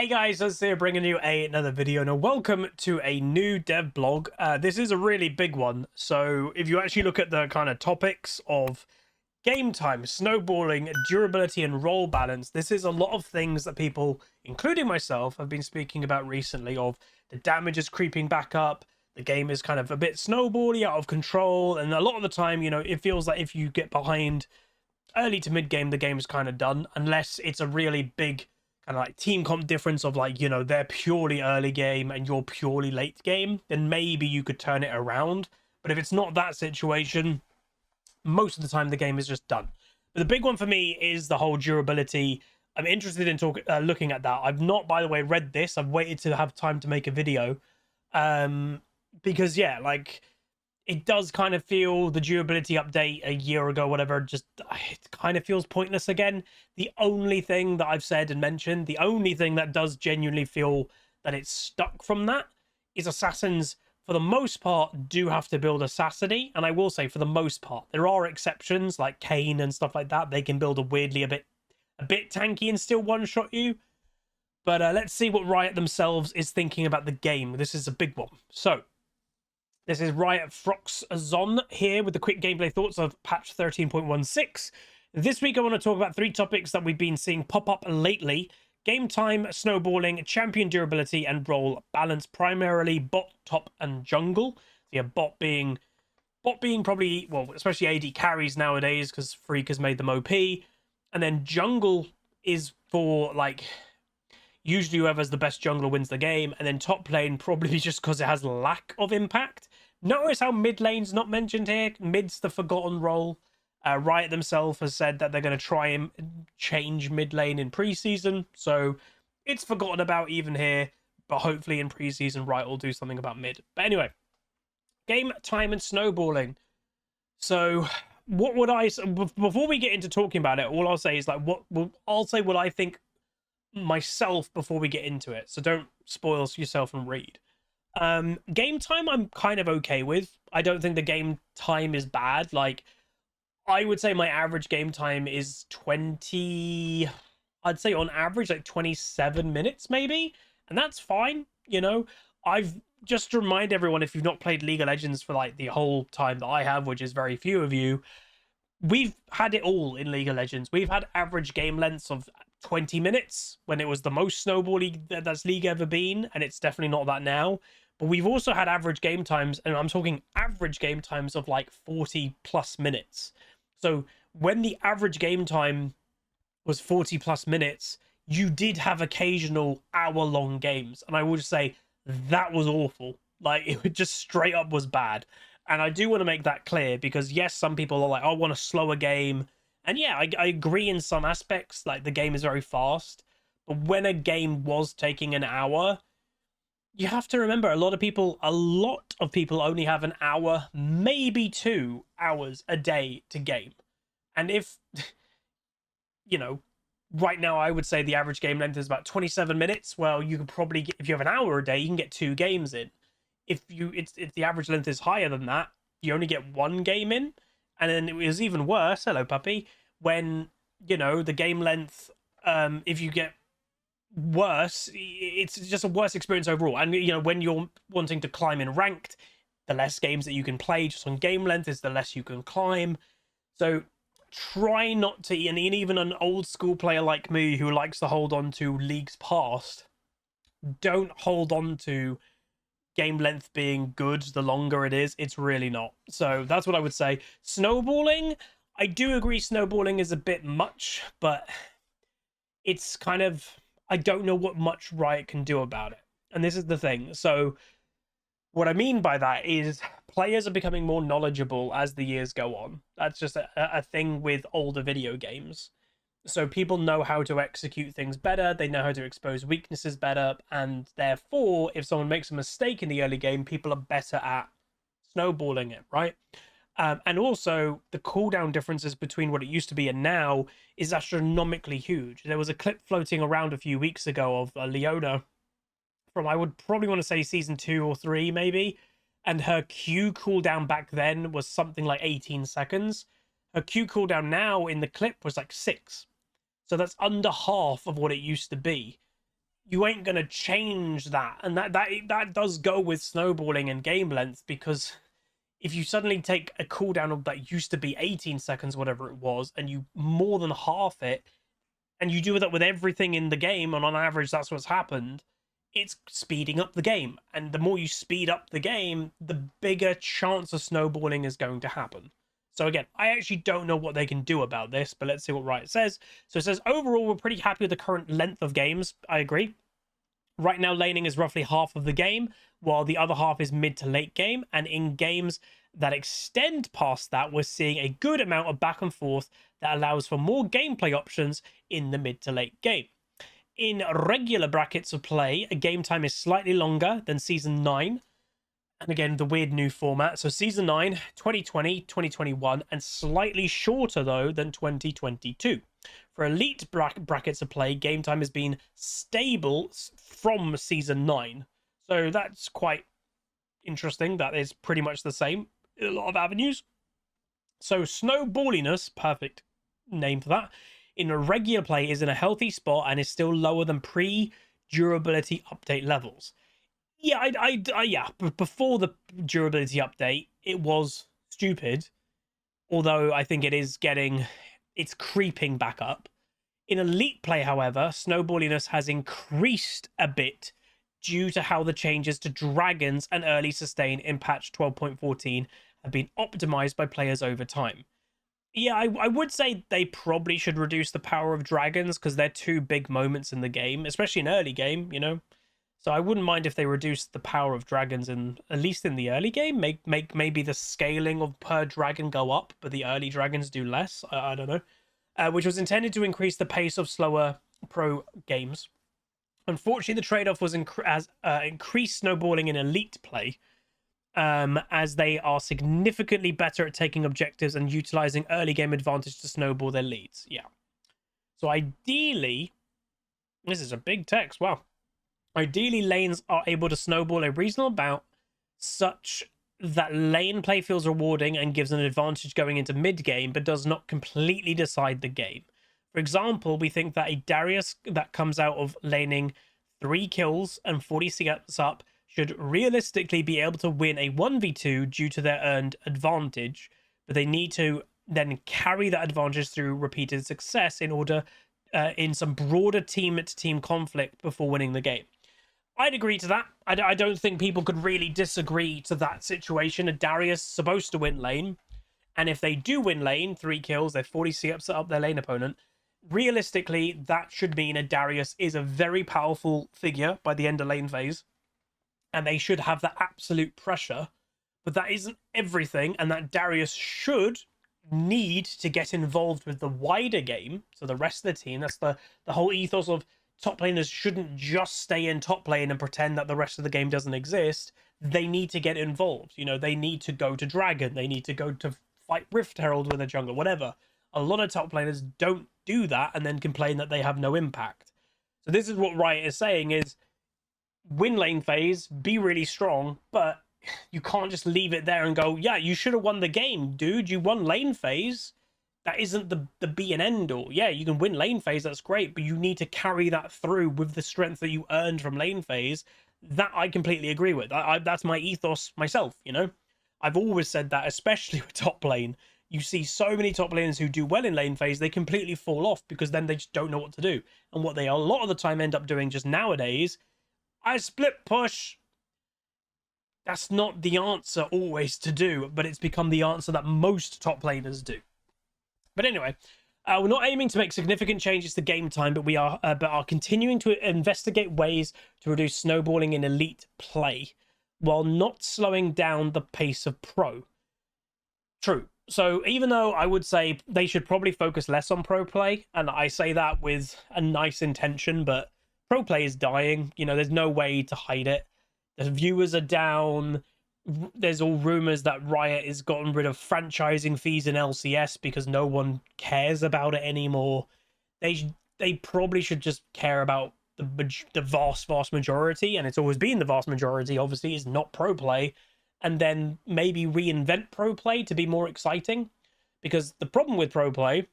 Hey guys, let's here bringing you another video and welcome to a new dev blog. This is a really big one, so if you actually look at the kind of topics of game time, snowballing, durability and roll balance, this is a lot of things that people, including myself, have been speaking about recently. Of the damage is creeping back up, the game is kind of a bit snowbally, out of control, and a lot of the time, you know, it feels like if you get behind early to mid game, the game is kind of done, unless it's a really big kind of like team comp difference of, like, you know, they're purely early game and you're purely late game, then maybe you could turn it around. But if it's not that situation, most of the time the game is just done. But the big one for me is the whole durability. I'm interested in looking at that. I've not, by the way, read this. I've waited to have time to make a video, because yeah, like, it does kind of feel the durability update a year ago, whatever, just it kind of feels pointless again. The only thing that I've said and mentioned, the only thing that does genuinely feel that it's stuck from that is assassins, for the most part, do have to build Assassiny. And I will say, for the most part, there are exceptions like Kane and stuff like that. They can build a weirdly a bit tanky and still one-shot you. But let's see what Riot themselves is thinking about the game. This is a big one. So this is Riot Froxzon here with the quick gameplay thoughts of patch 13.16. This week I want to talk about three topics that we've been seeing pop up lately: game time, snowballing, champion durability, and role balance, primarily bot, top, and jungle. Yeah, bot being probably, well, especially AD carries nowadays because Freak has made them OP. And then jungle is for, like, usually whoever's the best jungler wins the game, and then top lane probably just because it has lack of impact. Notice how mid lane's not mentioned here. Mid's the forgotten role. Riot themselves has said that they're going to try and change mid lane in preseason, so it's forgotten about even here, but hopefully in preseason Riot will do something about mid. But anyway, game time and snowballing. So what would I, before we get into talking about it, all I'll say is, like, I'll say what I think myself before we get into it, so don't spoil yourself and read. Game time I'm kind of okay with. I don't think the game time is bad. Like, I would say my average game time is 20, I'd say on average like 27 minutes maybe, and that's fine. You know, I've just to remind everyone, if you've not played League of Legends for like the whole time that I have, which is very few of you, we've had it all in League of Legends. We've had average game lengths of 20 minutes when it was the most snowbally that's League ever been, and it's definitely not that now. But we've also had average game times, and I'm talking average game times of like 40 plus minutes. So when the average game time was 40 plus minutes, you did have occasional hour-long games, and I would say that was awful. Like, it just straight up was bad. And I do want to make that clear, because yes, some people are like, I want a slower game. And yeah, I agree in some aspects, like the game is very fast. But when a game was taking an hour, you have to remember, a lot of people only have an hour, maybe 2 hours a day to game. And if, you know, right now I would say the average game length is about 27 minutes. Well, you could probably get, if you have an hour a day, you can get 2 games in. If the average length is higher than that, you only get 1 game in. And then it was even worse, hello puppy, when, you know, the game length, if you get worse, it's just a worse experience overall. And, you know, when you're wanting to climb in ranked, the less games that you can play just on game length is the less you can climb. So try not to, and even an old school player like me who likes to hold on to leagues past, don't hold on to game length being good the longer it is. It's really not. So that's what I would say. Snowballing, I do agree snowballing is a bit much, but it's kind of, I don't know what much Riot can do about it. And this is the thing. So what I mean by that is players are becoming more knowledgeable as the years go on. That's just a thing with older video games. So people know how to execute things better, they know how to expose weaknesses better, and therefore, if someone makes a mistake in the early game, people are better at snowballing it, right? And also, the cooldown differences between what it used to be and now is astronomically huge. There was a clip floating around a few weeks ago of Leona from, I would probably want to say season 2 or 3 maybe, and her Q cooldown back then was something like 18 seconds. Her Q cooldown now in the clip was like 6. So that's under half of what it used to be. you ain't gonna change that. And that does go with snowballing and game length, because if you suddenly take a cooldown of that used to be 18 seconds, whatever it was, and you more than half it, and you do that with everything in the game, and on average that's what's happened, it's speeding up the game. And the more you speed up the game, the bigger chance of snowballing is going to happen. So again, I actually don't know what they can do about this, but let's see what Riot says. So it says, overall, we're pretty happy with the current length of games. I agree. Right now, laning is roughly half of the game, while the other half is mid to late game. And in games that extend past that, we're seeing a good amount of back and forth that allows for more gameplay options in the mid to late game. In regular brackets of play, a game time is slightly longer than Season 9. And again, the weird new format. So Season 9, 2020, 2021, and slightly shorter, though, than 2022. For elite brackets of play, game time has been stable from Season 9. So that's quite interesting. That is pretty much the same in a lot of avenues. So snowballiness, perfect name for that, in a regular play is in a healthy spot and is still lower than pre-durability update levels. Yeah, yeah, before the durability update, it was stupid. Although I think it's creeping back up. In elite play, however, snowballiness has increased a bit due to how the changes to dragons and early sustain in patch 12.14 have been optimized by players over time. Yeah, I would say they probably should reduce the power of dragons, because they're two big moments in the game, especially in early game, you know. So I wouldn't mind if they reduced the power of dragons, at least in the early game. Make maybe the scaling of per dragon go up, but the early dragons do less. I don't know. Which was intended to increase the pace of slower pro games. Unfortunately, the trade-off was increased snowballing in elite play, as they are significantly better at taking objectives and utilizing early game advantage to snowball their leads. Yeah. So ideally, this is a big text. Wow. Ideally, lanes are able to snowball a reasonable amount such that lane play feels rewarding and gives an advantage going into mid-game, but does not completely decide the game. For example, we think that a Darius that comes out of laning 3 kills and 40 CS up should realistically be able to win a 1v2 due to their earned advantage, but they need to then carry that advantage through repeated success in order in some broader team-to-team conflict before winning the game. I'd agree to that. I don't think people could really disagree to that situation. A Darius supposed to win lane, and if they do win lane, 3 kills, they're 40 CS up their lane opponent. Realistically, that should mean a Darius is a very powerful figure by the end of lane phase, and they should have that absolute pressure. But that isn't everything, and that Darius should need to get involved with the wider game, so the rest of the team. That's the whole ethos of top laners shouldn't just stay in top lane and pretend that the rest of the game doesn't exist. They need to get involved. You know, they need to go to Dragon. They need to go to fight Rift Herald with a jungle, whatever. A lot of top laners don't do that and then complain that they have no impact. So this is what Riot is saying is, win lane phase, be really strong, but you can't just leave it there and go, yeah, you should have won the game, dude. You won lane phase. That isn't the be and end all. Yeah, you can win lane phase, that's great, but you need to carry that through with the strength that you earned from lane phase. That I completely agree with. That's my ethos myself, you know? I've always said that, especially with top lane. You see so many top laners who do well in lane phase, they completely fall off because then they just don't know what to do. And what they a lot of the time end up doing just nowadays, I split push. That's not the answer always to do, but it's become the answer that most top laners do. But anyway, we're not aiming to make significant changes to game time, but we are continuing to investigate ways to reduce snowballing in elite play while not slowing down the pace of pro. True. So even though I would say they should probably focus less on pro play, and I say that with a nice intention, but pro play is dying. You know, there's no way to hide it. The viewers are down. There's all rumors that Riot has gotten rid of franchising fees in LCS because no one cares about it anymore. They probably should just care about the vast majority, and it's always been the vast majority, obviously, is not pro play, and then maybe reinvent pro play to be more exciting. Because the problem with pro play,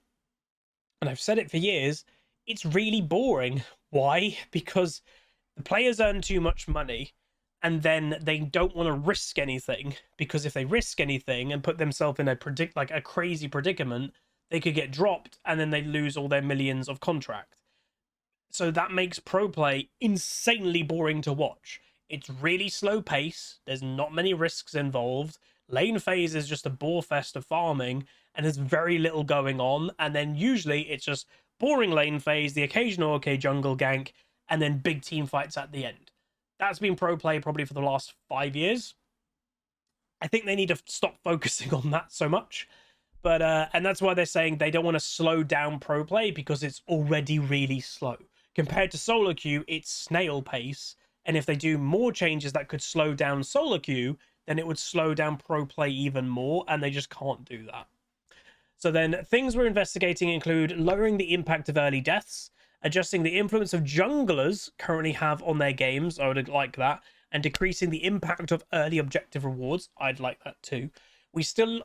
and I've said it for years, it's really boring. Why? Because The players earn too much money, and then they don't want to risk anything, because if they risk anything and put themselves in a crazy predicament, they could get dropped and then they lose all their millions of contract. So that makes pro play insanely boring to watch. It's really slow pace, there's not many risks involved, lane phase is just a bore fest of farming, and there's very little going on, and then usually it's just boring lane phase, the occasional okay jungle gank, and then big team fights at the end. That's been pro play probably for the last 5 years. I think they need to stop focusing on that so much. But and that's why they're saying they don't want to slow down pro play, because it's already really slow. Compared to solo queue, it's snail pace. And if they do more changes that could slow down solo queue, then it would slow down pro play even more, and they just can't do that. So then things we're investigating include lowering the impact of early deaths, adjusting the influence of junglers currently have on their games, I would like that, and decreasing the impact of early objective rewards, I'd like that too. We're still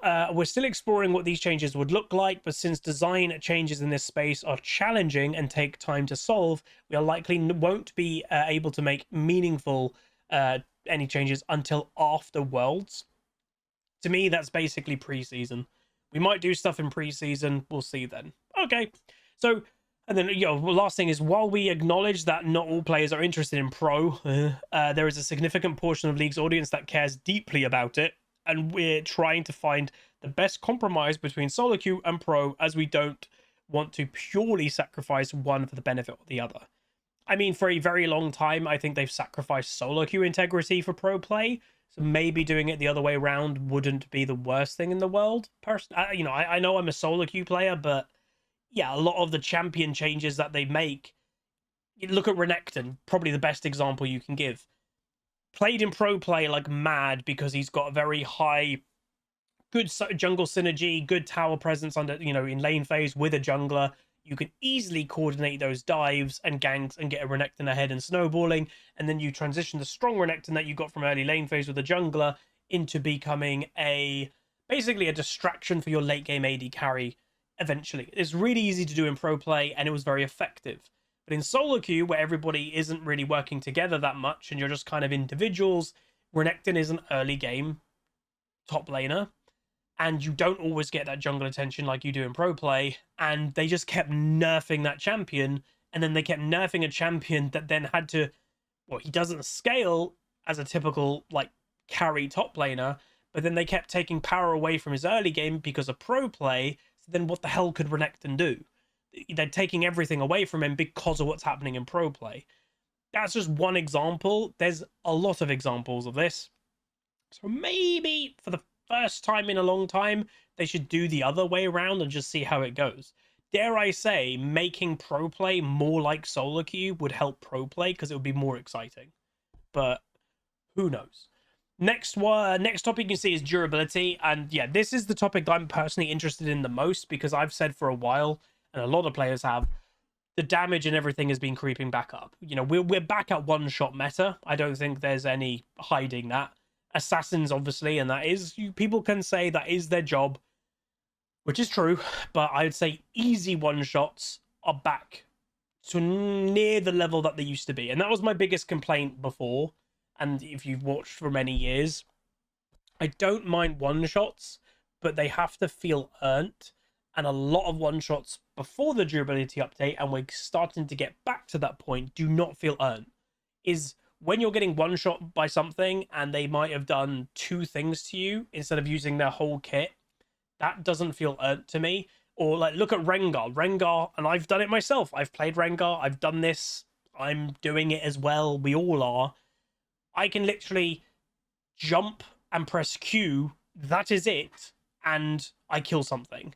exploring what these changes would look like, but since design changes in this space are challenging and take time to solve, we are likely won't be able to make meaningful any changes until after Worlds. To me, that's basically pre-season. We might do stuff in pre-season, we'll see then. Okay, so, and then, last thing is, while we acknowledge that not all players are interested in pro, there is a significant portion of League's audience that cares deeply about it, and we're trying to find the best compromise between solo queue and pro, as we don't want to purely sacrifice one for the benefit of the other. I mean, for a very long time, I think they've sacrificed solo queue integrity for pro play, so maybe doing it the other way around wouldn't be the worst thing in the world. I know I'm a solo queue player, but yeah, a lot of the champion changes that they make, look at Renekton, probably the best example you can give. Played in pro play like mad because he's got a very high, good jungle synergy, good tower presence under, in lane phase with a jungler. You can easily coordinate those dives and ganks and get a Renekton ahead and snowballing, and then you transition the strong Renekton that you got from early lane phase with a jungler into becoming basically a distraction for your late game AD carry eventually. It's really easy to do in pro play, and it was very effective. But in solo queue, where everybody isn't really working together that much and you're just kind of individuals, Renekton is an early game top laner, and you don't always get that jungle attention like you do in pro play, and they just kept nerfing that champion, and then they kept nerfing a champion that then had to, he doesn't scale as a typical carry top laner, but then they kept taking power away from his early game because of pro play. So then what the hell could Renekton do? They're taking everything away from him because of what's happening in pro play. That's just one example. There's a lot of examples of this. So maybe for the first time in a long time, they should do the other way around and just see how it goes. Dare I say, making pro play more like solo queue would help pro play, because it would be more exciting. But who knows? Next topic you can see is durability. And yeah, this is the topic that I'm personally interested in the most, because I've said for a while, and a lot of players have, the damage and everything has been creeping back up. We're back at one-shot meta. I don't think there's any hiding that. Assassins, obviously, and that is, people can say that is their job, which is true, but I would say easy one-shots are back to near the level that they used to be. And that was my biggest complaint before, and if you've watched for many years, I don't mind one-shots, but they have to feel earned. And a lot of one-shots before the durability update, and we're starting to get back to that point, do not feel earned. Is when you're getting one-shot by something and they might have done 2 things to you instead of using their whole kit, that doesn't feel earned to me. Or look at Rengar, and I've done it myself. I've played Rengar, I've done this, I'm doing it as well, we all are. I can literally jump and press Q, that is it, and I kill something.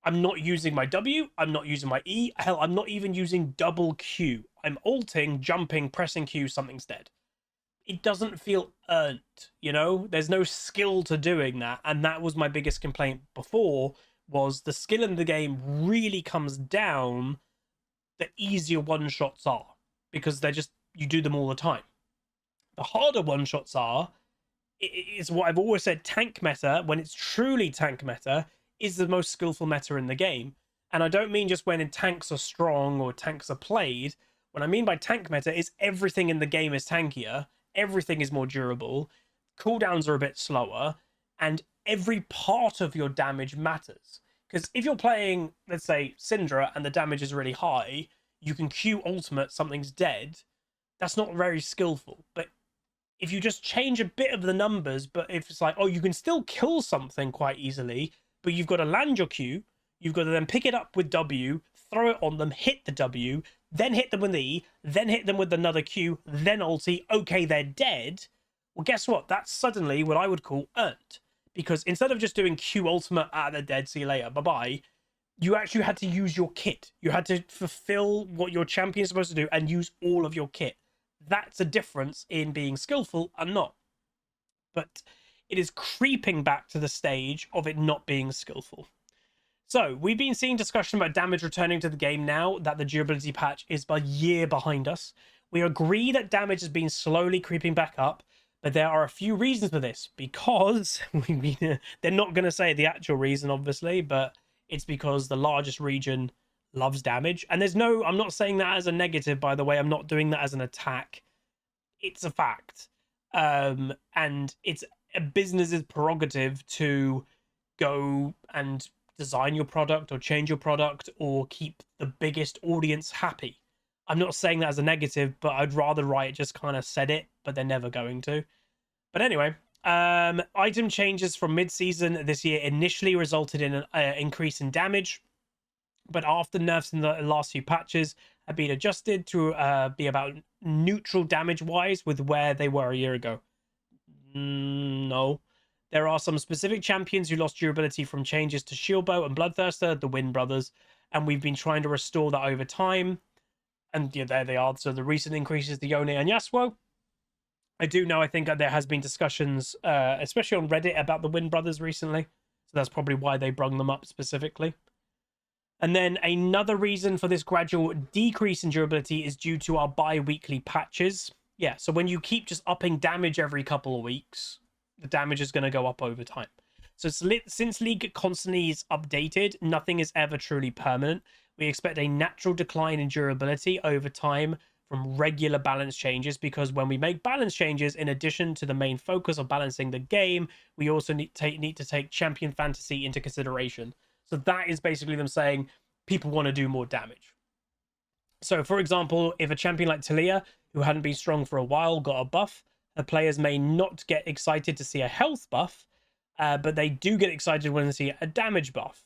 I'm not using my W, I'm not using my E, hell, I'm not even using double Q. I'm ulting, jumping, pressing Q, something's dead. It doesn't feel earned, There's no skill to doing that, and that was my biggest complaint before, was the skill in the game really comes down the easier one-shots are, because you do them all the time. The harder one-shots are, it's what I've always said, tank meta, when it's truly tank meta, is the most skillful meta in the game. And I don't mean just when tanks are strong or tanks are played. What I mean by tank meta is everything in the game is tankier, everything is more durable, cooldowns are a bit slower, and every part of your damage matters. Because if you're playing, let's say, Syndra and the damage is really high, you can Q ultimate, something's dead. That's not very skillful. But if you just change a bit of the numbers, but if it's like, oh, you can still kill something quite easily, but you've got to land your Q, you've got to then pick it up with W, throw it on them, hit the W, then hit them with the E, then hit them with another Q, then ulti, okay, they're dead. Well, guess what? That's suddenly what I would call earned. Because instead of just doing Q ultimate, they're dead, see you later, bye-bye, you actually had to use your kit. You had to fulfill what your champion's supposed to do and use all of your kit. That's a difference in being skillful and not. But it is creeping back to the stage of it not being skillful. So we've been seeing discussion about damage returning to the game now that the durability patch is a year behind us. We agree that damage has been slowly creeping back up, but there are a few reasons for this, because they're not going to say the actual reason, obviously, but it's because the largest region loves damage. And I'm not saying that as a negative, by the way. I'm not doing that as an attack. It's a fact. And it's a business's prerogative to go and design your product or change your product or keep the biggest audience happy. I'm not saying that as a negative, but I'd rather Riot just kind of said it, but they're never going to. But anyway, item changes from mid-season this year initially resulted in an increase in damage, but after nerfs in the last few patches have been adjusted to be about neutral damage-wise with where they were a year ago. No. There are some specific champions who lost durability from changes to Shieldbow and Bloodthirster, the Wind Brothers, and we've been trying to restore that over time. And yeah, there they are. So the recent increases to Yone and Yasuo. I do know, I think there has been discussions, especially on Reddit, about the Wind Brothers recently. So that's probably why they brung them up specifically. And then another reason for this gradual decrease in durability is due to our bi-weekly patches. Yeah, so when you keep just upping damage every couple of weeks, the damage is going to go up over time. So since League constantly is updated, nothing is ever truly permanent. We expect a natural decline in durability over time from regular balance changes, because when we make balance changes, in addition to the main focus of balancing the game, we also need to take champion fantasy into consideration. So that is basically them saying people want to do more damage. So, for example, if a champion like Talia, who hadn't been strong for a while, got a buff, the players may not get excited to see a health buff, but they do get excited when they see a damage buff.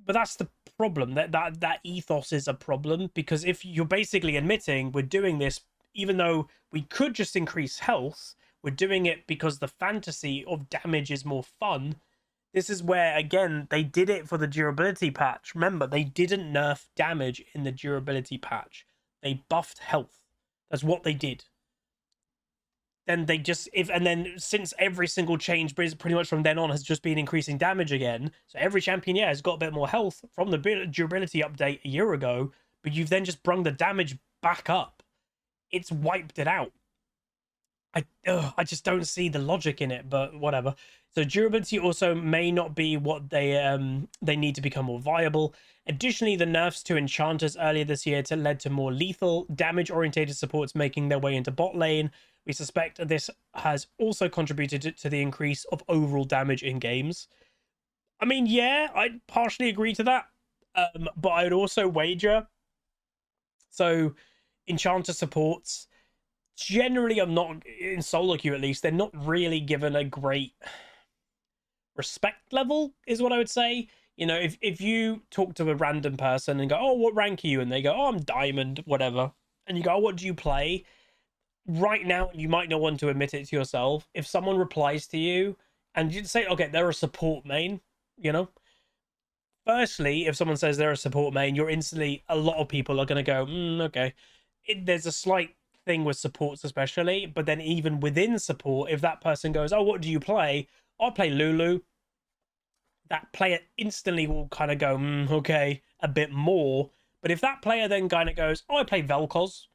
But that's the problem. That ethos is a problem, because if you're basically admitting we're doing this, even though we could just increase health, we're doing it because the fantasy of damage is more fun. This is where, again, they did it for the durability patch. Remember, they didn't nerf damage in the durability patch. They buffed health. That's what they did. Then they just, and then since every single change pretty much from then on has just been increasing damage again. So every champion, yeah, has got a bit more health from the durability update a year ago, but you've then just brung the damage back up. It's wiped it out. I just don't see the logic in it, but whatever. So durability also may not be what they need to become more viable. Additionally, the nerfs to enchanters earlier this year led to more lethal, damage-orientated supports making their way into bot lane. We suspect this has also contributed to the increase of overall damage in games. I mean, yeah, I'd partially agree to that, but I'd also wager. So, enchanter supports, generally, I'm not, in solo queue at least, they're not really given a great respect level, is what I would say. You know, if you talk to a random person and go, oh, what rank are you? And they go, oh, I'm diamond, whatever. And you go, oh, what do you play? Right now, you might not want to admit it to yourself. If someone replies to you and you say, okay, they're a support main, you know. Firstly, if someone says they're a support main, you're instantly, a lot of people are going to go, okay. There's a slight thing with supports especially, but then even within support, if that person goes, oh, what do you play? I play Lulu. That player instantly will kind of go, okay, a bit more. But if that player then kind of goes, oh, I play Vel'Koz,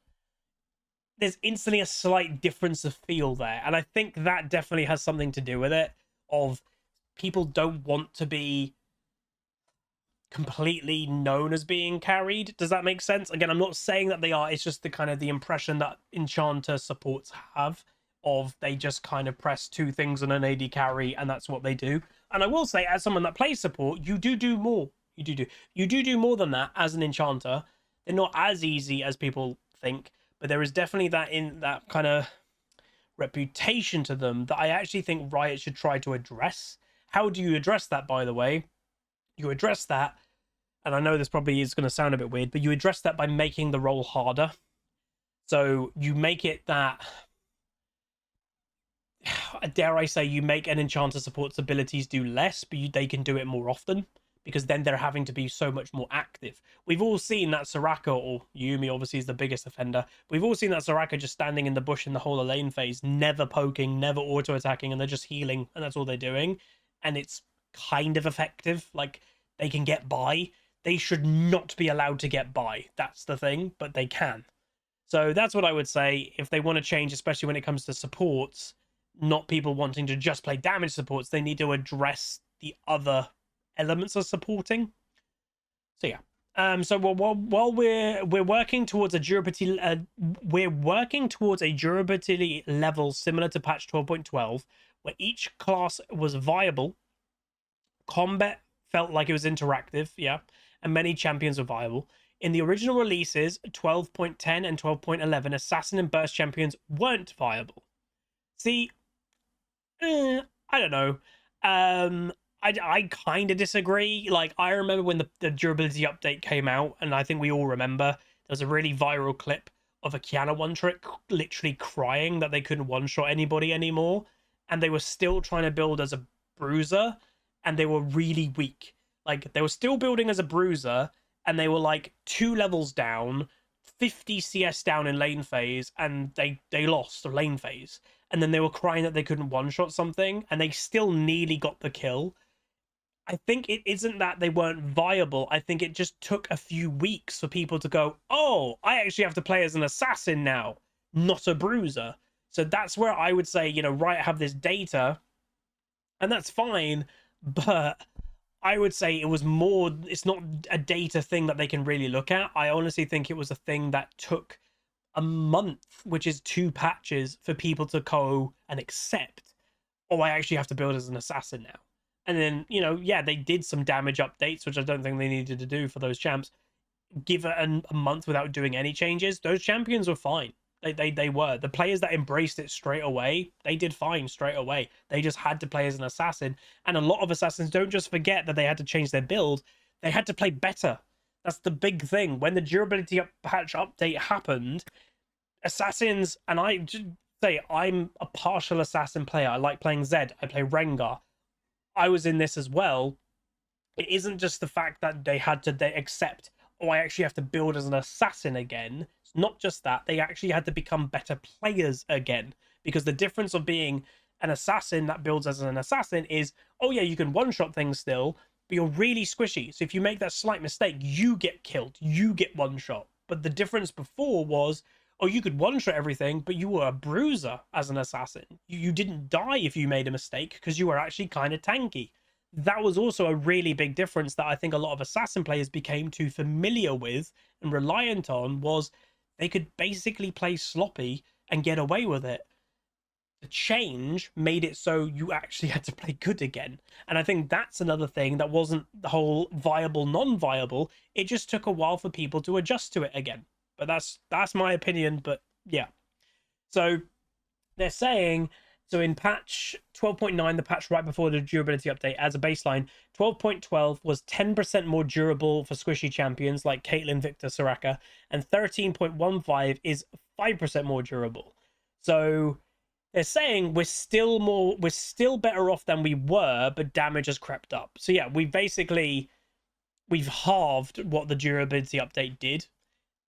there's instantly a slight difference of feel there. And I think that definitely has something to do with it, of people don't want to be completely known as being carried. Does that make sense? Again, I'm not saying that they are. It's just the kind of the impression that enchanter supports have of they just kind of press two things on an AD carry and that's what they do. And I will say, as someone that plays support, you do more. You do more than that as an enchanter. They're not as easy as people think, but there is definitely that in that kind of reputation to them that I actually think Riot should try to address. How do you address that, by the way? You address that, and I know this probably is going to sound a bit weird, but you address that by making the role harder. So you make it that, dare I say, you make an enchanter support's abilities do less, but they can do it more often, because then they're having to be so much more active. We've all seen that Soraka, or Yumi obviously is the biggest offender, we've all seen that Soraka just standing in the bush in the whole of lane phase, never poking, never auto-attacking, and they're just healing, and that's all they're doing. And it's kind of effective. Like, they can get by. They should not be allowed to get by. That's the thing, but they can. So that's what I would say. If they want to change, especially when it comes to supports, not people wanting to just play damage supports, they need to address the other elements of supporting. So yeah. So while we're working towards a durability, level similar to patch 12.12, where each class was viable, combat felt like it was interactive, yeah, and many champions were viable. In the original releases, 12.10 and 12.11, assassin and burst champions weren't viable. See, I don't know. I kind of disagree. Like, I remember when the durability update came out, and I think we all remember, there was a really viral clip of a Kiana one-trick literally crying that they couldn't one-shot anybody anymore, and they were still trying to build as a bruiser, and they were really weak. Like, they were still building as a bruiser, and they were like 2 levels down, 50 CS down in lane phase, and they lost the lane phase. And then they were crying that they couldn't one-shot something, and they still nearly got the kill. I think it isn't that they weren't viable. I think it just took a few weeks for people to go, oh, I actually have to play as an assassin now, not a bruiser. So that's where I would say, you know, Riot have this data, and that's fine, but I would say it was more, it's not a data thing that they can really look at. I honestly think it was a thing that took a month, which is 2 patches, for people to go and accept, oh, I actually have to build as an assassin now. And then, you know, yeah, they did some damage updates, which I don't think they needed to do for those champs. Give it a month without doing any changes, those champions were fine. They were. The players that embraced it straight away, they did fine straight away. They just had to play as an assassin. And a lot of assassins don't just forget that they had to change their build. They had to play better. That's the big thing. When the durability patch update happened, assassins, and I just say I'm a partial assassin player. I like playing Zed. I play Rengar. I was in this as well. It isn't just the fact that they accept, oh, I actually have to build as an assassin again. It's not just that. They actually had to become better players again. Because the difference of being an assassin that builds as an assassin is, oh yeah, you can one-shot things still, but you're really squishy. So if you make that slight mistake, you get killed. You get one-shot. But the difference before was, oh, you could one-shot everything, but you were a bruiser as an assassin. You didn't die if you made a mistake because you were actually kind of tanky. That was also a really big difference that I think a lot of assassin players became too familiar with and reliant on, was they could basically play sloppy and get away with it. The change made it so you actually had to play good again. And I think that's another thing that wasn't the whole viable, non-viable. It just took a while for people to adjust to it again. But that's my opinion. But yeah. So they're saying, so in patch 12.9, the patch right before the durability update, as a baseline, 12.12 was 10% more durable for squishy champions like Caitlyn, Victor, Soraka, and 13.15 is 5% more durable. So they're saying we're still better off than we were, but damage has crept up. So yeah, we've halved what the durability update did.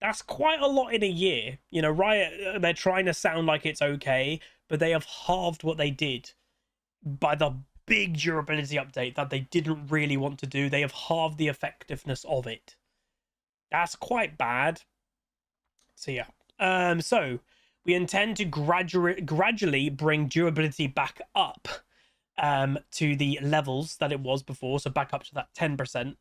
That's quite a lot in a year. You know, Riot, they're trying to sound like it's okay, but they have halved what they did by the big durability update that they didn't really want to do. They have halved the effectiveness of it. That's quite bad. So yeah. So we intend to gradually bring durability back up to the levels that it was before, so back up to that 10%.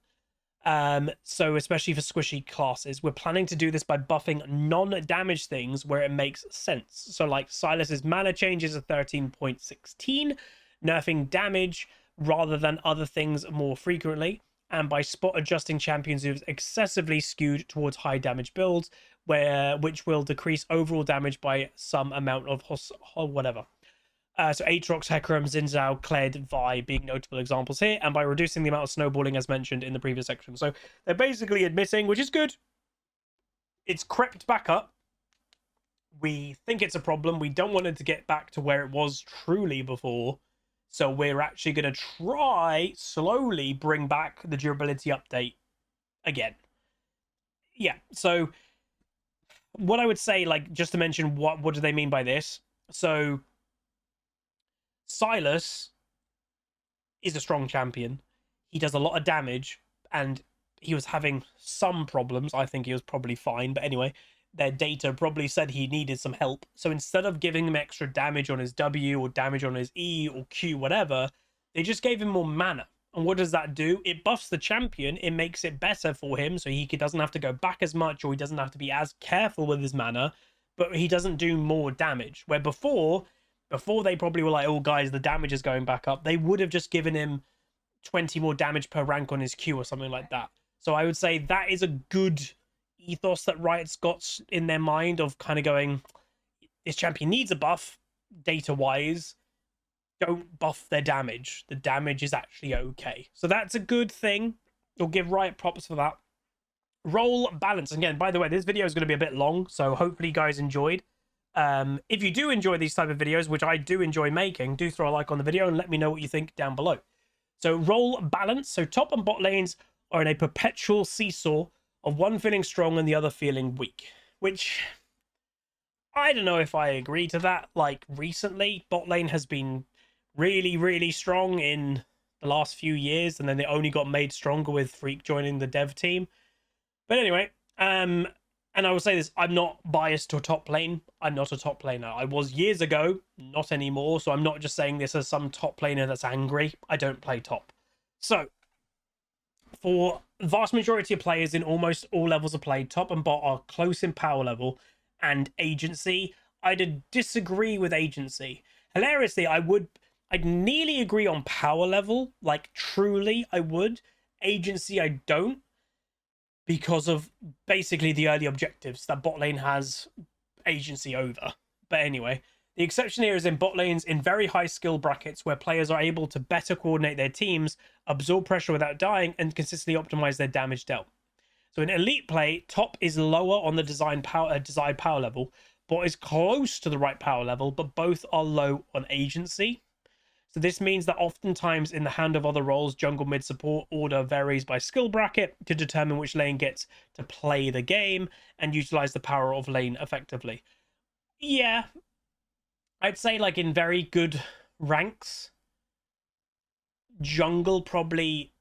So especially for squishy classes, we're planning to do this by buffing non-damage things where it makes sense. So like Silas's mana changes are 13.16, nerfing damage rather than other things more frequently, and by spot adjusting champions who've excessively skewed towards high damage builds, which will decrease overall damage by some amount of whatever. So Aatrox, Hecarim, Xin-Zhao, Kled, Vi being notable examples here, and by reducing the amount of snowballing as mentioned in the previous section. So they're basically admitting, which is good, it's crept back up. We think it's a problem. We don't want it to get back to where it was truly before. So we're actually going to try slowly bring back the durability update again. Yeah, so what I would say, like, just to mention what do they mean by this? So Silas is a strong champion. He does a lot of damage, and he was having some problems. I think he was probably fine, but anyway, their data probably said he needed some help. So instead of giving him extra damage on his W or damage on his E or Q, whatever, they just gave him more mana. And what does that do? It buffs the champion. It makes it better for him, so he doesn't have to go back as much, or he doesn't have to be as careful with his mana, but he doesn't do more damage. Where before they probably were like, oh guys, the damage is going back up, they would have just given him 20 more damage per rank on his Q or something like that. So I would say that is a good ethos that Riot's got in their mind of kind of going, this champion needs a buff data wise, don't buff their damage. The damage is actually okay. So that's a good thing. You'll give Riot props for that. Role balance. Again, by the way, this video is going to be a bit long, so hopefully you guys enjoyed. If you do enjoy these type of videos, which I do enjoy making, do throw a like on the video and let me know what you think down below. So role balance. So top and bot lanes are in a perpetual seesaw of one feeling strong and the other feeling weak, which I don't know if I agree to that. Like recently, bot lane has been really, really strong in the last few years, and then they only got made stronger with Freak joining the dev team. But anyway, and I will say this, I'm not biased to a top lane. I'm not a top laner. I was years ago, not anymore. So I'm not just saying this as some top laner that's angry. I don't play top. So for vast majority of players in almost all levels of play, top and bot are close in power level and agency. I'd disagree with agency. Hilariously, I'd nearly agree on power level. Like truly, I would. Agency, I don't. Because of basically the early objectives that bot lane has agency over. But anyway, the exception here is in bot lanes in very high skill brackets where players are able to better coordinate their teams, absorb pressure without dying, and consistently optimize their damage dealt. So in elite play, top is lower on the desired power level, bot is close to the right power level, but both are low on agency. So this means that oftentimes in the hand of other roles, jungle mid support order varies by skill bracket to determine which lane gets to play the game and utilize the power of lane effectively. Yeah, I'd say like in very good ranks, jungle probably,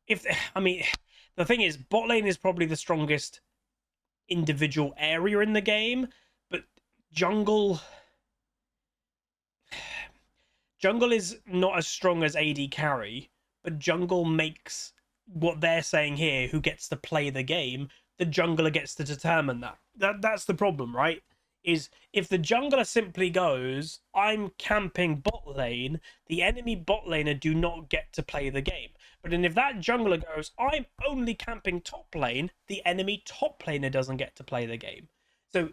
the thing is bot lane is probably the strongest individual area in the game, but jungle is not as strong as AD carry, but jungle makes what they're saying here, who gets to play the game, the jungler gets to determine that. That's the problem, right? Is if the jungler simply goes, I'm camping bot lane, the enemy bot laner do not get to play the game. But then if that jungler goes, I'm only camping top lane, the enemy top laner doesn't get to play the game. So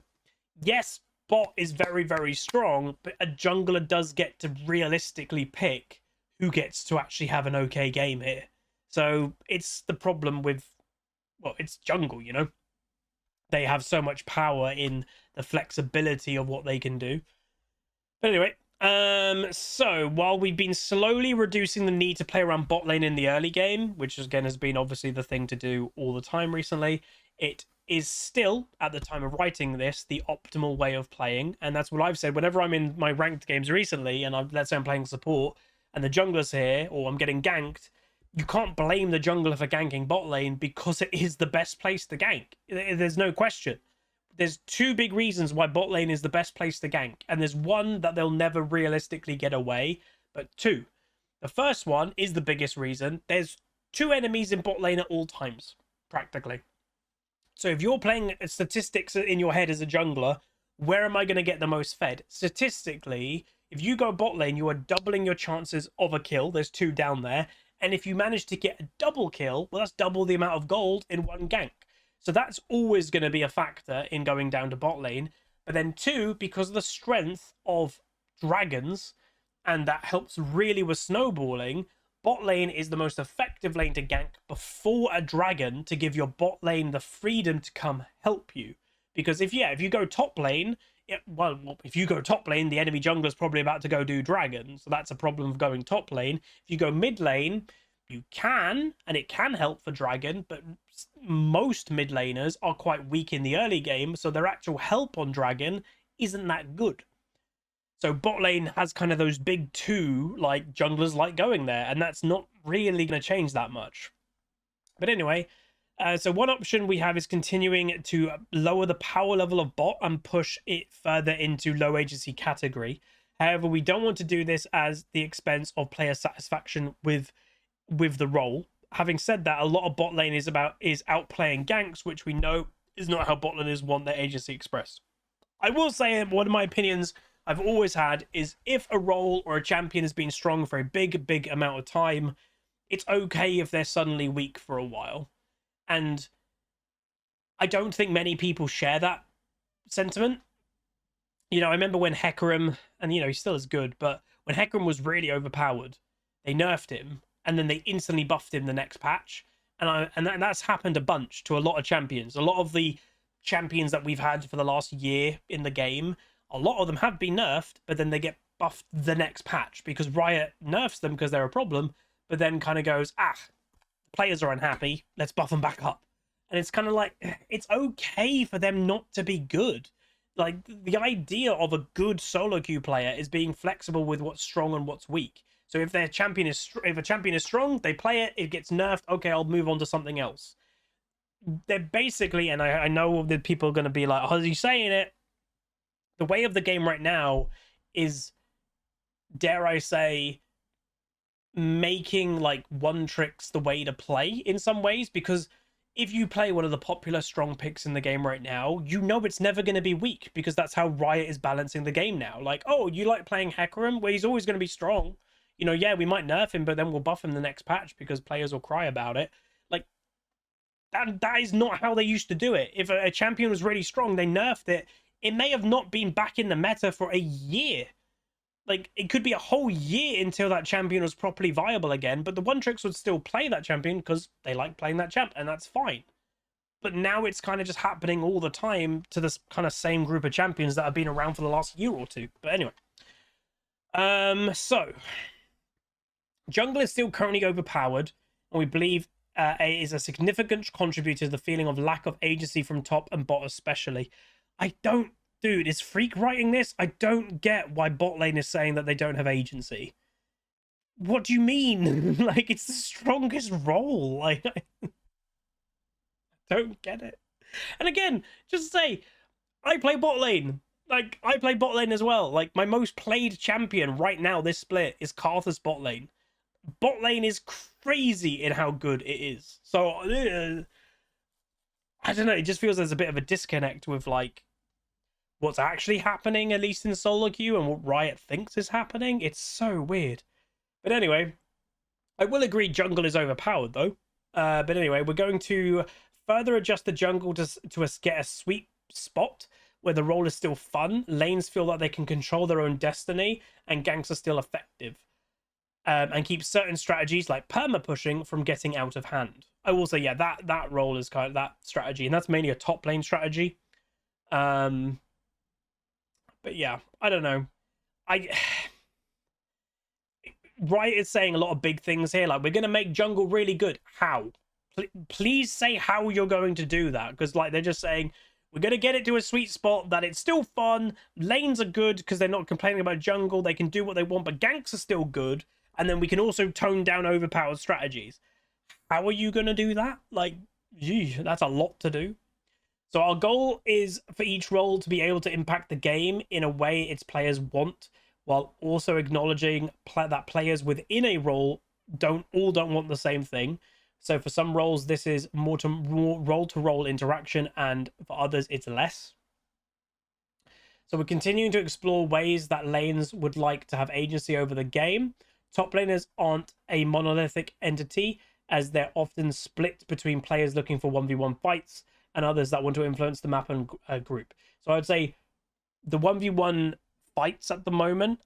yes, bot is very, very strong, but a jungler does get to realistically pick who gets to actually have an okay game here. So it's the problem with, well, it's jungle, you know? They have so much power in the flexibility of what they can do. But anyway, so while we've been slowly reducing the need to play around bot lane in the early game, which again has been obviously the thing to do all the time recently, it is still, at the time of writing this, the optimal way of playing. And that's what I've said. Whenever I'm in my ranked games recently, and let's say I'm playing support, and the jungler's here, or I'm getting ganked, you can't blame the jungler for ganking bot lane because it is the best place to gank. There's no question. There's two big reasons why bot lane is the best place to gank. And there's one that they'll never realistically get away, but two. The first one is the biggest reason. There's 2 enemies in bot lane at all times, practically. So if you're playing statistics in your head as a jungler, where am I going to get the most fed? Statistically, if you go bot lane, you are doubling your chances of a kill. There's 2 down there. And if you manage to get a double kill, well, that's double the amount of gold in 1 gank. So that's always going to be a factor in going down to bot lane. But then 2, because of the strength of dragons, and that helps really with snowballing, bot lane is the most effective lane to gank before a dragon, to give your bot lane the freedom to come help you. Because if you go top lane, if you go top lane, the enemy jungler's probably about to go do dragon. So that's a problem of going top lane. If you go mid lane, you can, and it can help for dragon, but most mid laners are quite weak in the early game, so their actual help on dragon isn't that good. So bot lane has kind of those big 2, like, junglers like going there, and that's not really going to change that much. But anyway, so one option we have is continuing to lower the power level of bot and push it further into low agency category. However, we don't want to do this as the expense of player satisfaction with the role. Having said that, a lot of bot lane is outplaying ganks, which we know is not how bot laners want their agency expressed. I will say one of my opinions I've always had is, if a role or a champion has been strong for a big amount of time, it's okay if they're suddenly weak for a while. And I don't think many people share that sentiment. You know, I remember when Hecarim, and you know, he still is good, but when Hecarim was really overpowered, they nerfed him, and then they instantly buffed him the next patch. And that's happened a bunch to a lot of champions. A lot of the champions that we've had for the last year in the game, a lot of them have been nerfed, but then they get buffed the next patch because Riot nerfs them because they're a problem, but then kind of goes, players are unhappy, let's buff them back up. And it's kind of like, it's okay for them not to be good. Like, the idea of a good solo queue player is being flexible with what's strong and what's weak. So if a champion is strong, they play it, it gets nerfed, okay, I'll move on to something else. They're basically, and I know that people are going to be like, oh, are you saying it? The way of the game right now is, dare I say, making like one tricks the way to play in some ways, because if you play one of the popular strong picks in the game right now, you know it's never going to be weak, because that's how Riot is balancing the game now. Like, oh, you like playing Hecarim? Well, he's always going to be strong. You know, yeah, we might nerf him, but then we'll buff him the next patch because players will cry about it. Like, that is not how they used to do it. If a champion was really strong, they nerfed it. It may have not been back in the meta for a year. Like, it could be a whole year until that champion was properly viable again, but the one tricks would still play that champion because they like playing that champ, and that's fine. But now it's kind of just happening all the time to this kind of same group of champions that have been around for the last year or two. But anyway. So, jungle is still currently overpowered, and we believe it is a significant contributor to the feeling of lack of agency from top and bot especially. Dude, is Freak writing this? I don't get why bot lane is saying that they don't have agency. What do you mean? Like, it's the strongest role. Like, I don't get it. And again, just say, I play bot lane. Like, I play bot lane as well. Like, my most played champion right now, this split, is Karthus bot lane. Bot lane is crazy in how good it is. So, I don't know. It just feels there's a bit of a disconnect with, like, what's actually happening, at least in solo queue, and what Riot thinks is happening. It's so weird. But anyway, I will agree jungle is overpowered, though. But anyway, we're going to further adjust the jungle to get a sweet spot where the role is still fun, lanes feel like they can control their own destiny, and ganks are still effective. And keep certain strategies like perma-pushing from getting out of hand. I will say, yeah, that role is kind of that strategy, and that's mainly a top lane strategy. But yeah, I don't know. Riot is saying a lot of big things here, like, we're going to make jungle really good. How? Please say how you're going to do that, because, like, they're just saying, we're going to get it to a sweet spot, that it's still fun, lanes are good, because they're not complaining about jungle, they can do what they want, but ganks are still good, and then we can also tone down overpowered strategies. How are you going to do that? Like, gee, that's a lot to do. So our goal is for each role to be able to impact the game in a way its players want, while also acknowledging that players within a role don't want the same thing. So for some roles, this is more role-to-role interaction, and for others, it's less. So we're continuing to explore ways that lanes would like to have agency over the game. Top laners aren't a monolithic entity, as they're often split between players looking for 1v1 fights and others that want to influence the map and group. So I'd say the 1v1 fights at the moment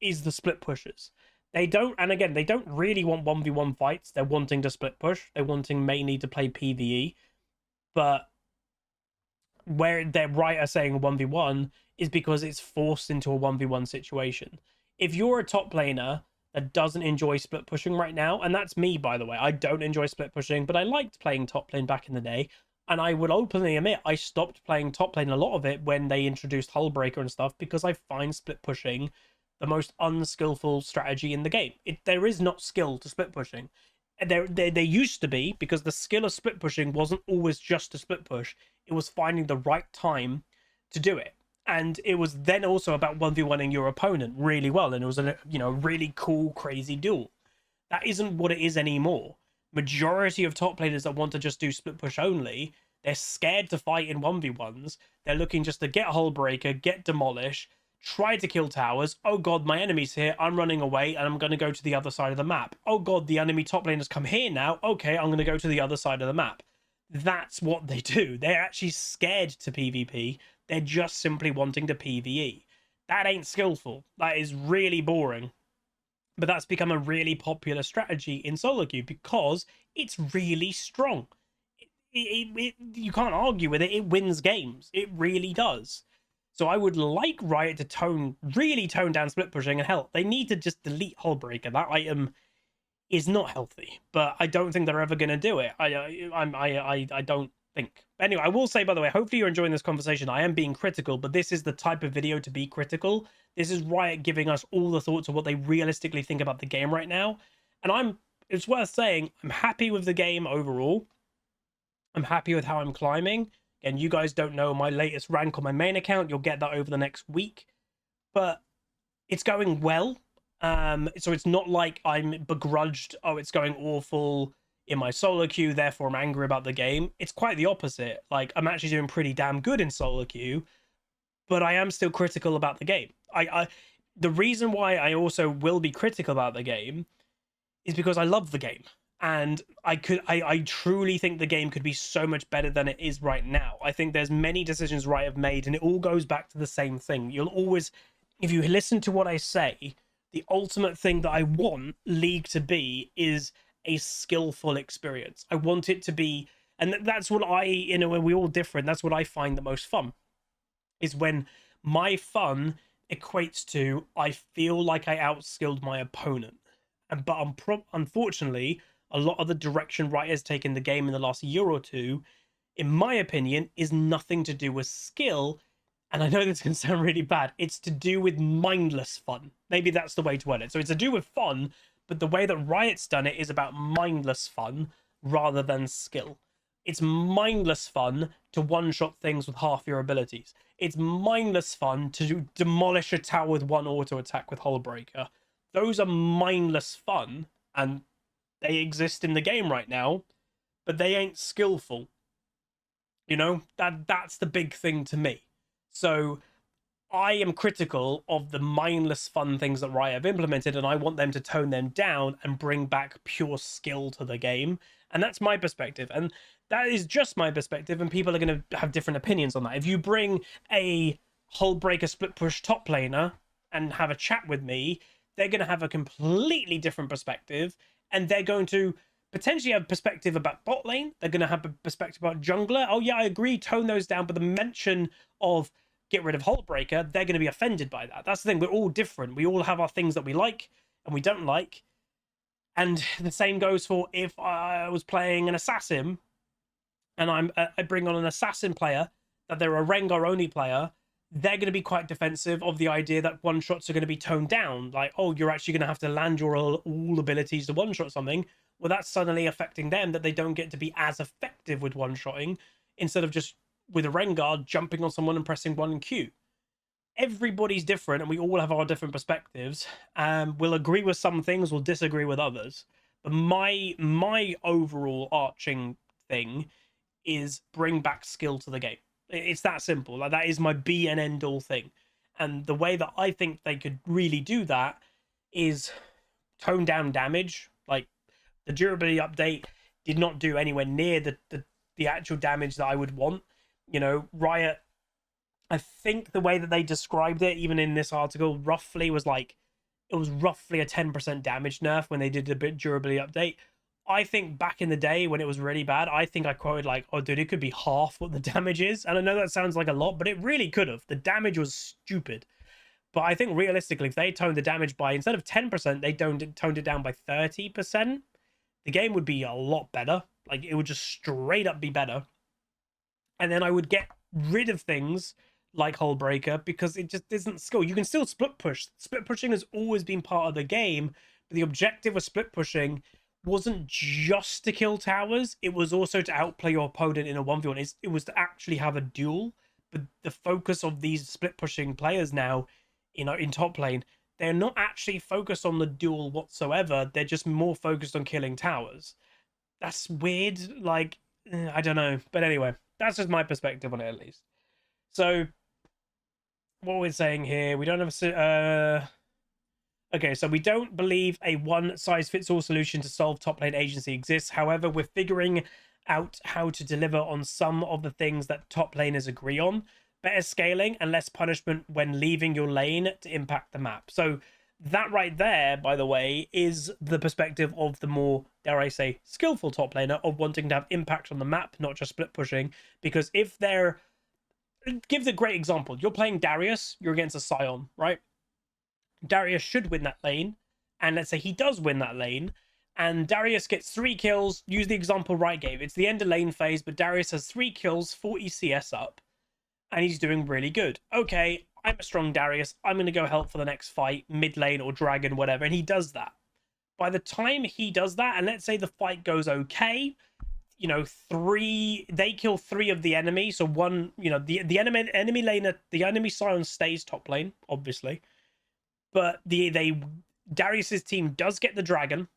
is the split pushers. They don't, and again, they don't really want 1v1 fights. They're wanting to split push. They're wanting mainly to play PvE. But where they're right at saying 1v1 is because it's forced into a 1v1 situation. If you're a top laner that doesn't enjoy split pushing right now, and that's me, by the way, I don't enjoy split pushing, but I liked playing top lane back in the day, and I would openly admit I stopped playing top lane a lot of it when they introduced Hullbreaker and stuff, because I find split pushing the most unskillful strategy in the game. There is not skill to split pushing. There used to be, because the skill of split pushing wasn't always just to split push. It was finding the right time to do it. And it was then also about 1v1ing your opponent really well. And it was a really cool, crazy duel. That isn't what it is anymore. Majority of top players that want to just do split push only, they're scared to fight in 1v1s. They're looking just to get Hullbreaker, get Demolish, try to kill towers. Oh god, my enemy's here. I'm running away and I'm going to go to the other side of the map. Oh god, the enemy top lane has come here now. Okay, I'm going to go to the other side of the map. That's what they do. They're actually scared to PvP. They're just simply wanting to PvE. That ain't skillful. That is really boring. But that's become a really popular strategy in solo queue because it's really strong. You can't argue with it. It wins games. It really does. So I would like Riot to really tone down split pushing, and hell, they need to just delete Hullbreaker. That item is not healthy, but I don't think they're ever going to do it. I don't think. Anyway, I will say, by the way, hopefully you're enjoying this conversation. I am being critical, but this is the type of video to be critical. This is Riot giving us all the thoughts of what they realistically think about the game right now. And it's worth saying, I'm happy with the game overall. I'm happy with how I'm climbing. Again, you guys don't know my latest rank on my main account. You'll get that over the next week. But it's going well. So it's not like I'm begrudged, oh, it's going awful in my solo queue, therefore I'm angry about the game. It's quite the opposite. Like, I'm actually doing pretty damn good in solo queue, but I am still critical about the game. The reason why I also will be critical about the game is because I love the game. And I truly think the game could be so much better than it is right now. I think there's many decisions Riot have made, and it all goes back to the same thing. You'll always, if you listen to what I say, the ultimate thing that I want League to be is a skillful experience. I want it to be, and that's what we're all different. That's what I find the most fun, is when my fun equates to, I feel like I outskilled my opponent. But unfortunately, a lot of the direction Riot has taken the game in the last year or two, in my opinion, is nothing to do with skill. And I know this can sound really bad. It's to do with mindless fun. Maybe that's the way to word it. So it's to do with fun, but the way that Riot's done it is about mindless fun rather than skill. It's mindless fun to one-shot things with half your abilities. It's mindless fun to demolish a tower with one auto attack with Hullbreaker. Those are mindless fun, and they exist in the game right now, but they ain't skillful. You know, that's the big thing to me. So I am critical of the mindless fun things that Riot have implemented, and I want them to tone them down and bring back pure skill to the game. And that's my perspective. And that is just my perspective, and people are going to have different opinions on that. If you bring a Hullbreaker split push top laner and have a chat with me, they're going to have a completely different perspective, and they're going to potentially have perspective about bot lane. They're going to have a perspective about jungler. Oh yeah, I agree, tone those down. But the mention of get rid of Hullbreaker, they're going to be offended by that. That's the thing. We're all different. We all have our things that we like and we don't like. And the same goes for if I was playing an assassin and I bring on an assassin player, that they're a Rengar only player, they're going to be quite defensive of the idea that one-shots are going to be toned down. Like, oh, you're actually going to have to land your all abilities to one-shot something. Well, that's suddenly affecting them, that they don't get to be as effective with one-shotting instead of just with a Rengar jumping on someone and pressing 1 Q. Everybody's different, and we all have our different perspectives. We'll agree with some things, we'll disagree with others. But my overall arching thing is bring back skill to the game. It's that simple. Like, that is my be and end all thing. And the way that I think they could really do that is tone down damage. Like, the durability update did not do anywhere near the actual damage that I would want. You know, Riot, I think the way that they described it, even in this article, roughly was like, it was roughly a 10% damage nerf when they did a bit durability update. I think back in the day when it was really bad, I think I quoted like, oh dude, it could be half what the damage is. And I know that sounds like a lot, but it really could have. The damage was stupid. But I think realistically, if they toned the damage by, instead of 10%, they toned it down by 30%, the game would be a lot better. Like, it would just straight up be better. And then I would get rid of things like Hullbreaker, because it just isn't skill. You can still split push. Split pushing has always been part of the game, but the objective of split pushing wasn't just to kill towers, it was also to outplay your opponent in a 1v1. It was to actually have a duel. But the focus of these split pushing players now, you know, in top lane, they're not actually focused on the duel whatsoever. They're just more focused on killing towers. That's weird. Like, I don't know. But anyway, that's just my perspective on it, at least. So what we're saying here, we don't have a okay, so we don't believe a one-size-fits-all solution to solve top lane agency exists. However, we're figuring out how to deliver on some of the things that top laners agree on. Better scaling and less punishment when leaving your lane to impact the map. So that right there, by the way, is the perspective of the more, dare I say, skillful top laner, of wanting to have impact on the map, not just split pushing. Because if they're... Give the great example. You're playing Darius, you're against a Scion, right? Darius should win that lane, and let's say he does win that lane, and Darius gets 3 kills. Use the example Riot gave. It's the end of lane phase, but Darius has 3 kills, 40 CS up, and he's doing really good. Okay, I'm a strong Darius. I'm going to go help for the next fight, mid lane or dragon, whatever, and he does that. By the time he does that, and let's say the fight goes okay, you know, they kill 3 of the enemy, so one, you know, the enemy laner, the enemy Scion stays top lane, obviously. But Darius's team does get the dragon.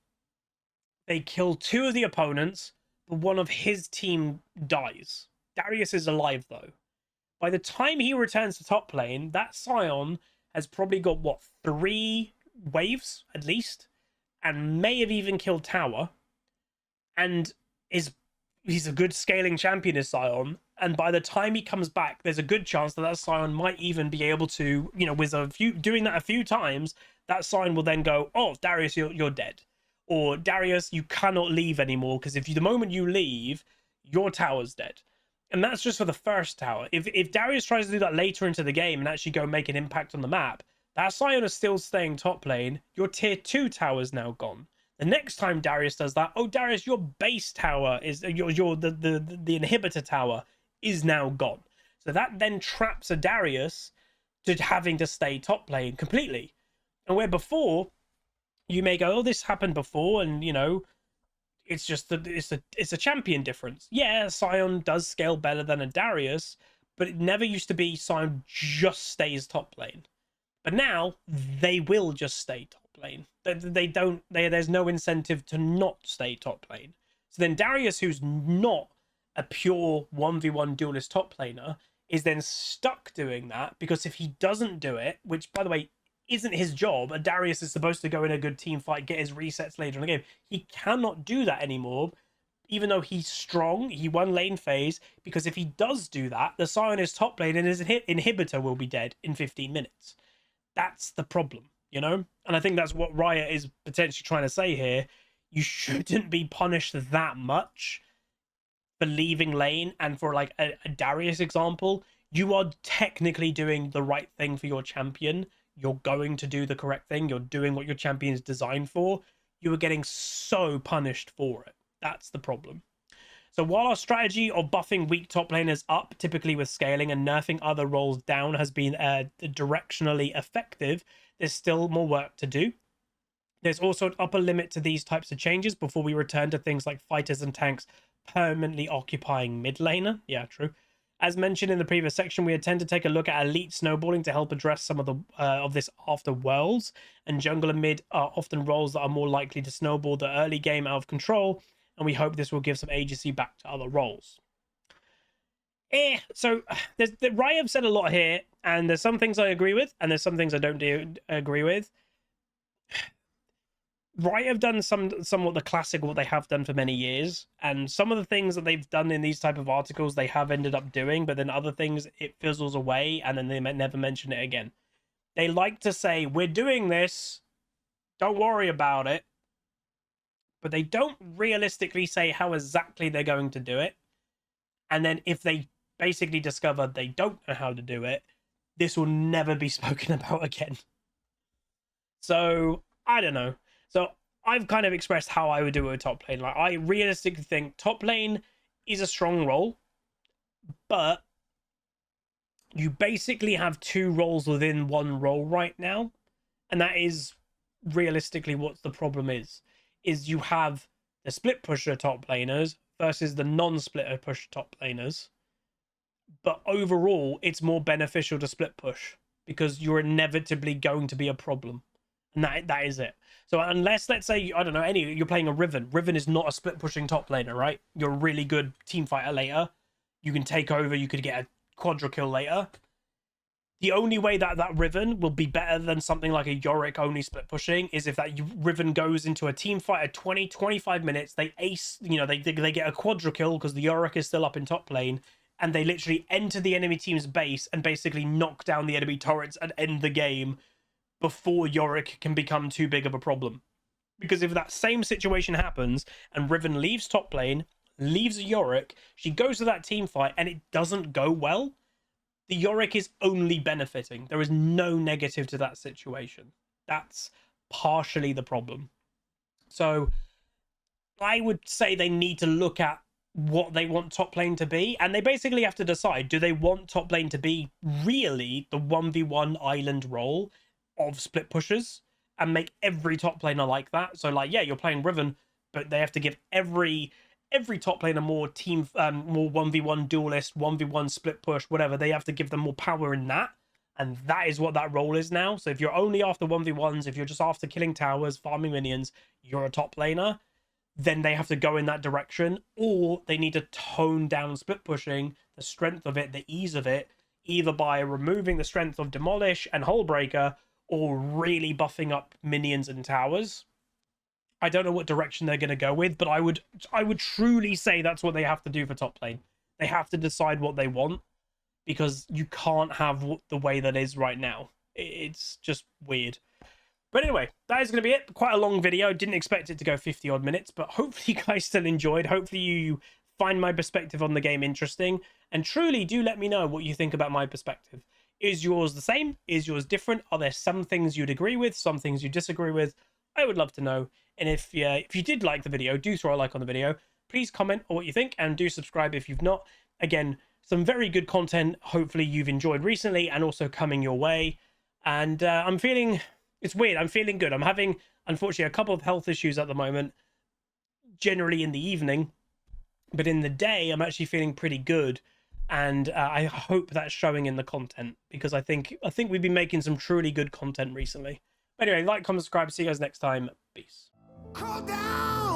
They kill 2 of the opponents, but one of his team dies. Darius is alive, though. By the time he returns to top lane, that Scion has probably got, what, 3 waves, at least? And may have even killed tower. And he's a good scaling champion, is Scion. And by the time he comes back, there's a good chance that Scion might even be able to, you know, with doing that a few times, that Scion will then go, oh, Darius, you're dead. Or, Darius, you cannot leave anymore, because the moment you leave, your tower's dead. And that's just for the first tower. If Darius tries to do that later into the game and actually go make an impact on the map, that Scion is still staying top lane. Your tier 2 tower's now gone. The next time Darius does that, oh, Darius, your base tower is the inhibitor tower is now gone. So that then traps a Darius to having to stay top lane completely. And where before you may go, oh, this happened before, and you know, it's just it's a champion difference. Yeah, Scion does scale better than a Darius, but it never used to be Scion just stays top lane. But now they will just stay top lane. There's no incentive to not stay top lane. So then Darius, who's not a pure 1v1 duelist top laner, is then stuck doing that, because if he doesn't do it, which by the way isn't his job, and Darius is supposed to go in a good team fight, get his resets later in the game, he cannot do that anymore, even though he's strong. He won lane phase, because if he does do that, the Scion is top lane and his inhibitor will be dead in 15 minutes. That's the problem, you know? And I think that's what Riot is potentially trying to say here. You shouldn't be punished that much for leaving lane. And for like a Darius example, you are technically doing the right thing for your champion. You're going to do the correct thing. You're doing what your champion is designed for. You are getting so punished for it. That's the problem. So while our strategy of buffing weak top laners up, typically with scaling, and nerfing other roles down has been directionally effective, there's still more work to do. There's also an upper limit to these types of changes before we return to things like fighters and tanks permanently occupying mid laner. Yeah, true. As mentioned in the previous section, we intend to take a look at elite snowballing to help address some of the of this after worlds, and jungle and mid are often roles that are more likely to snowball the early game out of control, and we hope this will give some agency back to other roles. So Riot have said a lot here, and there's some things I agree with, and there's some things I don't agree with. Riot have done somewhat the classic what they have done for many years, and some of the things that they've done in these type of articles they have ended up doing, but then other things it fizzles away and then they never mention it again. They like to say, we're doing this, don't worry about it, but they don't realistically say how exactly they're going to do it. And then if they basically discover they don't know how to do it, this will never be spoken about again. So I don't know. So I've kind of expressed how I would do it with top lane. Like, I realistically think top lane is a strong role, but you basically have two roles within one role right now, and that is realistically what the problem is you have the split pusher top laners versus the non-splitter push top laners. But overall, it's more beneficial to split push because you're inevitably going to be a problem. And that is it. So unless, let's say, I don't know, you're playing a Riven. Riven is not a split pushing top laner, right? You're a really good team fighter later. You can take over. You could get a quadra kill later. The only way that Riven will be better than something like a Yorick only split pushing is if that Riven goes into a team fight at 20-25 minutes. They ace, they get a quadra kill because the Yorick is still up in top lane. And they literally enter the enemy team's base and basically knock down the enemy turrets and end the game before Yorick can become too big of a problem. Because if that same situation happens and Riven leaves top lane, leaves a Yorick, she goes to that team fight and it doesn't go well, the Yorick is only benefiting. There is no negative to that situation. That's partially the problem. So I would say they need to look at what they want top lane to be, and they basically have to decide, do they want top lane to be really the 1v1 island role of split pushers and make every top laner like that? So like, yeah, you're playing Riven, but they have to give every top laner more more 1v1 duelist, 1v1 split push, whatever. They have to give them more power in that, and that is what that role is now. So if you're only after 1v1s, if you're just after killing towers, farming minions, you're a top laner, then they have to go in that direction, or they need to tone down split pushing, the strength of it, the ease of it, either by removing the strength of Demolish and Hullbreaker, or really buffing up minions and towers. I don't know what direction they're going to go with, but I would truly say that's what they have to do for top lane. They have to decide what they want, because you can't have the way that is right now. It's just weird. But anyway, that is going to be it. Quite a long video. Didn't expect it to go 50 odd minutes, but hopefully you guys still enjoyed. Hopefully you find my perspective on the game interesting, and truly do let me know what you think about my perspective. Is yours the same? Is yours different? Are there some things you'd agree with, some things you disagree with? I would love to know. And if you did like the video, do throw a like on the video. Please comment on what you think, and do subscribe if you've not. Again, some very good content hopefully you've enjoyed recently and also coming your way. And I'm feeling... It's weird. I'm feeling good. I'm having, unfortunately, a couple of health issues at the moment, generally in the evening. But in the day, I'm actually feeling pretty good. And I hope that's showing in the content, because I think we've been making some truly good content recently. But anyway, like, comment, subscribe. See you guys next time. Peace. Call down!